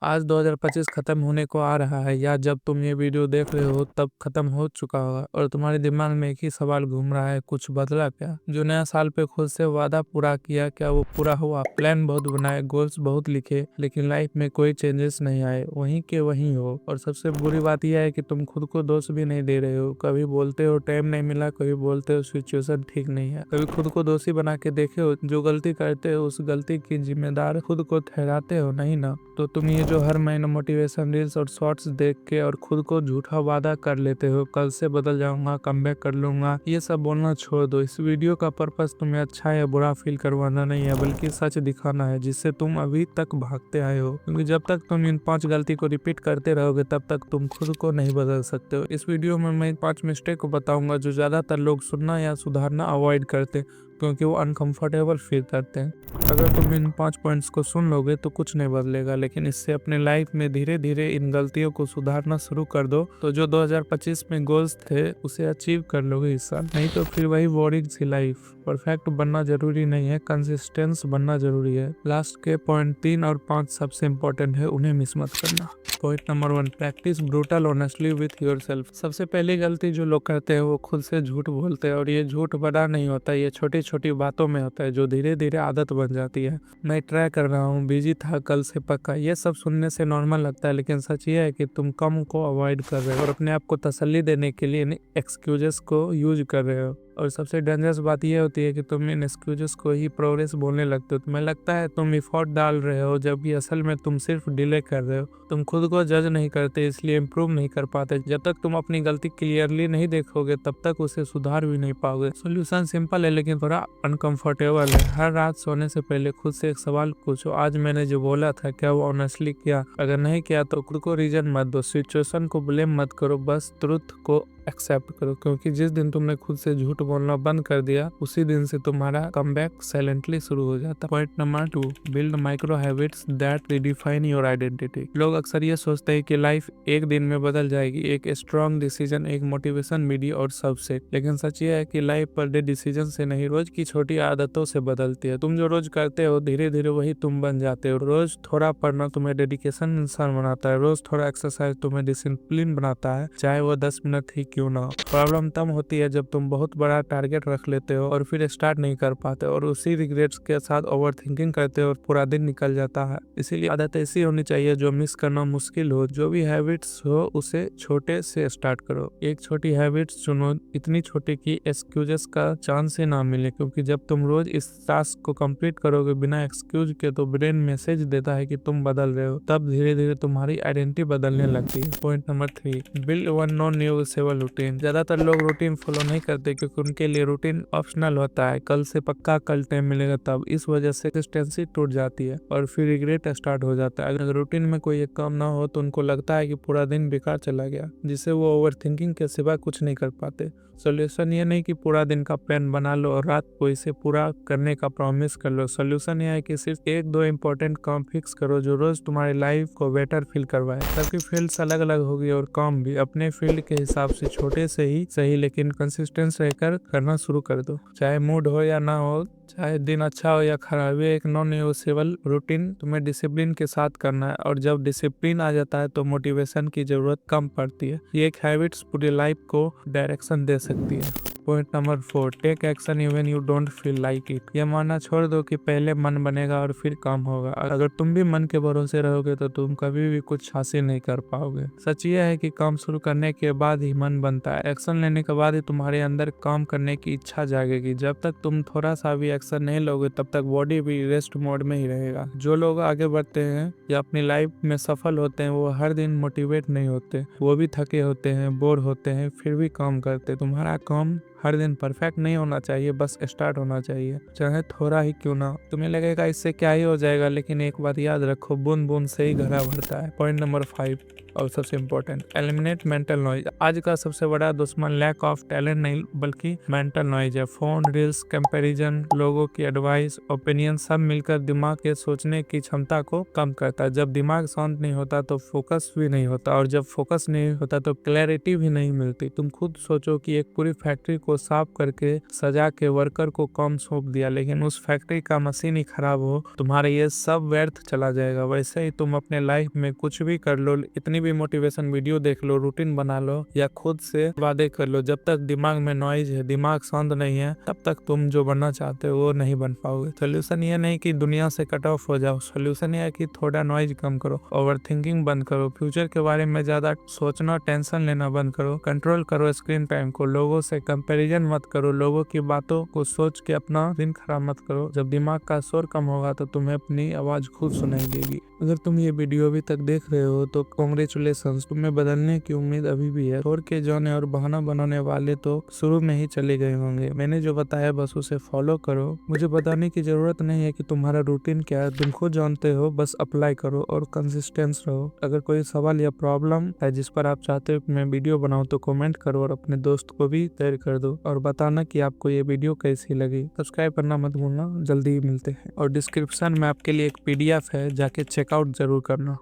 आज 2025 खत्म होने को आ रहा है, या जब तुम ये वीडियो देख रहे हो तब खत्म हो चुका होगा और तुम्हारे दिमाग में एक ही सवाल घूम रहा है, कुछ बदला क्या? जो नया साल पे खुद से वादा पूरा किया, क्या वो पूरा हुआ? प्लान बहुत बनाए, गोल्स बहुत लिखे, लेकिन लाइफ में कोई चेंजेस नहीं आए, वहीं के वहीं हो। और सबसे बुरी बात यह है कि तुम खुद को दोष भी नहीं दे रहे हो। कभी बोलते हो टाइम नहीं मिला, कभी बोलते हो सिचुएशन ठीक नहीं है, कभी खुद को दोषी बना के देखे हो। जो गलती करते हो उस गलती की जिम्मेदार खुद को ठहराते हो, नहीं ना? तो तुम ये जो हर महीने मोटिवेशन रील्स और शॉर्ट्स देख के और खुद को झूठा वादा कर लेते हो, कल से बदल जाऊंगा, कमबैक कर लूंगा, ये सब बोलना छोड़ दो। इस वीडियो का पर्पस तुम्हें अच्छा या बुरा फील करवाना नहीं है, बल्कि सच दिखाना है जिससे तुम अभी तक भागते आए हो। क्योंकि जब तक तुम इन 5 गलती को रिपीट करते रहोगे तब तक तुम खुद को नहीं बदल सकते हो। इस वीडियो में मैं 5 मिस्टेक को बताऊंगा जो ज्यादातर लोग सुनना या सुधारना अवॉइड करते, क्योंकि वो अनकंफर्टेबल फील करते हैं। अगर तुम इन 5 पॉइंट्स को सुन लोगे तो कुछ नहीं बदलेगा, लेकिन इससे अपने लाइफ में धीरे धीरे इन गलतियों को सुधारना शुरू कर दो, तो जो 2025 में गोल्स थे उसे अचीव कर लोगे इस साल। नहीं तो फिर वही बोरिंग सी लाइफ। परफेक्ट बनना जरूरी नहीं है, कंसिस्टेंस बनना जरूरी है। लास्ट के पॉइंट 3 और 5 सबसे इंपॉर्टेंट है, उन्हें मिस मत करना। Point number 1, practice brutal honestly with yourself. सबसे पहली गलती जो लोग करते हैं वो खुद से झूठ बोलते हैं, और ये झूठ बड़ा नहीं होता, ये छोटी छोटी बातों में होता है जो धीरे धीरे आदत बन जाती है। मैं ट्राई कर रहा हूँ, बिजी था, कल से पक्का, ये सब सुनने से नॉर्मल लगता है, लेकिन सच ये है कि तुम कम को अवॉइड कर रहे हो और अपने आप को तसल्ली देने के लिए इन एक्सक्यूजेस को यूज कर रहे हो। और सबसे डेंजरस बात यह होती है कि तुम इन एक्सक्यूजेस को ही प्रोग्रेस बोलने लगते हो। तुम्हें लगता है तुम एफर्ट डाल रहे हो, जबकि असल में तुम सिर्फ डिले कर रहे हो। तुम खुद को जज नहीं करते, इसलिए इम्प्रूव नहीं कर पाते। जब तक तुम अपनी गलती क्लियरली नहीं देखोगे तब तक उसे सुधार भी नहीं पाओगे। सोल्यूशन सिंपल है लेकिन थोड़ा अनकंफर्टेबल है। हर रात सोने से पहले खुद से एक सवाल पूछो, आज मैंने जो बोला था क्या वो ऑनेस्टली किया? अगर नहीं किया तो खुद को रीजन मत दो, सिचुएशन को ब्लेम मत करो, बस ट्रुथ को एक्सेप्ट करो। क्योंकि जिस दिन तुमने खुद से झूठ बोलना बंद कर दिया उसी दिन से तुम्हारा कमबैक साइलेंटली शुरू हो जाता। Point number 2, build micro habits that redefine your identity. लोग अक्सर ये सोचते हैं कि लाइफ एक दिन में बदल जाएगी, एक स्ट्रॉन्ग डिसीजन, एक मोटिवेशन वीडियो और सबसे। लेकिन सच ये है कि लाइफ पर डे डिसीजन से नहीं, रोज की छोटी आदतों से बदलती है। तुम जो रोज करते हो धीरे धीरे वही तुम बन जाते हो। रोज थोड़ा पढ़ना तुम्हें डेडिकेशन इंसान बनाता है, रोज थोड़ा एक्सरसाइज तुम्हें डिसिप्लिन बनाता है, चाहे वो 10 मिनट ही क्यों ना हो। प्रॉब्लम तब होती है जब तुम बहुत बड़ा टारगेट रख लेते हो और फिर स्टार्ट नहीं कर पाते, और उसी रिग्रेट्स के साथ ओवर थिंकिंग करते हो और पूरा दिन निकल जाता है। इसीलिए आदत ऐसी होनी चाहिए जो मिस करना मुश्किल हो। जो भी हैबिट्स हो उसे छोटे से स्टार्ट करो। एक छोटी हैबिट्स चुनो, इतनी छोटी कि एक्सक्यूजेस का चांस ही ना मिले, क्योंकि जब तुम रोज इस टास्क को कंप्लीट करोगे बिना एक्सक्यूज के तो ब्रेन मैसेज देता है कि तुम बदल रहे हो। तब धीरे धीरे तुम्हारी आइडेंटिटी बदलने लगती है। Point number 3, build one non negotiable routine. ज्यादातर लोग रूटीन फॉलो नहीं करते क्योंकि उनके लिए रूटीन ऑप्शनल होता है, कल से पक्का, कल टाइम मिलेगा तब। इस वजह से कंसिस्टेंसी टूट जाती है और फिर रिग्रेट स्टार्ट हो जाता है। अगर रूटीन में कोई एक काम ना हो तो उनको लगता है कि पूरा दिन बेकार चला गया, जिससे वो ओवर थिंकिंग के सिवा कुछ नहीं कर पाते। सोल्यूशन ये नहीं कि पूरा दिन का प्लान बना लो और रात को इसे पूरा करने का प्रॉमिस कर लो। सोल्यूशन ये है कि सिर्फ 1-2 इंपॉर्टेंट काम फिक्स करो जो रोज तुम्हारी लाइफ को बेटर फील करवाए। सबकी फील्ड्स अलग अलग होगी और काम भी अपने फील्ड के हिसाब से छोटे से ही सही, लेकिन कंसिस्टेंस रहकर करना शुरू कर दो। चाहे मूड हो या ना हो, चाहे दिन अच्छा हो या खराब, ये एक नॉन नेगोशिएबल रूटीन तुम्हें डिसिप्लिन के साथ करना है। और जब डिसिप्लिन आ जाता है तो मोटिवेशन की जरूरत कम पड़ती है। ये एक हैबिट्स पूरी लाइफ को डायरेक्शन दे सकती है। Point number 4, take action even you don't feel like it. यह मानना छोड़ दो कि पहले मन बनेगा और फिर काम होगा। अगर तुम भी मन के भरोसे रहोगे तो तुम कभी भी कुछ हासिल नहीं कर पाओगे। सच यह है कि काम शुरू करने के बाद ही मन बनता है, एक्शन लेने के बाद ही तुम्हारे अंदर काम करने की इच्छा जागेगी। जब तक तुम थोड़ा सा भी एक्शन नहीं लोगे तब तक बॉडी भी रेस्ट मोड में ही रहेगा। जो लोग आगे बढ़ते हैं या अपनी लाइफ में सफल होते हैं वो हर दिन मोटिवेट नहीं होते, वो भी थके होते हैं, बोर होते हैं, फिर भी काम करते। तुम्हारा काम हर दिन परफेक्ट नहीं होना चाहिए, बस स्टार्ट होना चाहिए, चाहे थोड़ा ही क्यों ना। तुम्हें लगेगा इससे क्या ही हो जाएगा, लेकिन एक बात याद रखो, बूंद बूंद से ही घड़ा भरता है। पॉइंट नंबर 5, और सबसे इम्पोर्टेंट, एलिमिनेट मेंटल नॉइज। आज का सबसे बड़ा दुश्मन लैक ऑफ टैलेंट नहीं बल्कि मेंटल नॉइज है। फोन, रील्स, कंपैरिजन, लोगों की एडवाइस, ओपिनियन सब मिलकर दिमाग के सोचने की क्षमता को कम करता है। जब दिमाग शांत नहीं होता तो फोकस भी नहीं होता, और जब फोकस नहीं होता तो क्लैरिटी भी नहीं मिलती। तुम खुद सोचो कि एक पूरी फैक्ट्री को साफ करके सजा के वर्कर को काम सौंप दिया, लेकिन उस फैक्ट्री का मशीन ही खराब हो, तुम्हारे ये सब व्यर्थ चला जाएगा। वैसे ही तुम अपने लाइफ में कुछ भी कर लो, इतनी भी मोटिवेशन वीडियो देख लो, रूटीन बना लो या खुद से वादे कर लो, जब तक दिमाग में नॉइज है, दिमाग शांत नहीं है, तब तक तुम जो बनना चाहते हो वो नहीं बन पाओगे। सोल्यूशन ये नहीं कि दुनिया से कट ऑफ हो जाओ, सोल्यूशन ये है कि थोड़ा नॉइज कम करो, ओवर थिंकिंग बंद करो, फ्यूचर के बारे में ज्यादा सोचना, टेंशन लेना बंद करो, कंट्रोल करो स्क्रीन टाइम को, लोगों से कंपैरिजन मत करो, लोगों की बातों को सोच के अपना दिन खराब मत करो। जब दिमाग का शोर कम होगा तो तुम्हें अपनी आवाज खुद सुनाई देगी। अगर तुम ये वीडियो अभी तक देख रहे हो तो कॉन्ग्रेचुलेशन, तुम्हें बदलने की उम्मीद अभी भी है। छोड़ के जाने और बहाना बनाने वाले तो शुरू में ही चले गए होंगे। मैंने जो बताया बस उसे फॉलो करो। मुझे बताने की जरूरत नहीं है कि तुम्हारा रूटीन क्या है, तुम खुद जानते हो, बस अप्लाई करो और कंसिस्टेंस रहो। अगर कोई सवाल या प्रॉब्लम है जिस पर आप चाहते हो मैं वीडियो बनाऊं तो कमेंट करो और अपने दोस्त को भी शेयर कर दो, और बताना कि आपको ये वीडियो कैसी लगी। सब्सक्राइब करना मत भूलना। जल्दी ही मिलते हैं, और डिस्क्रिप्शन में आपके लिए एक PDF है, जाके चेकआउट जरूर करना।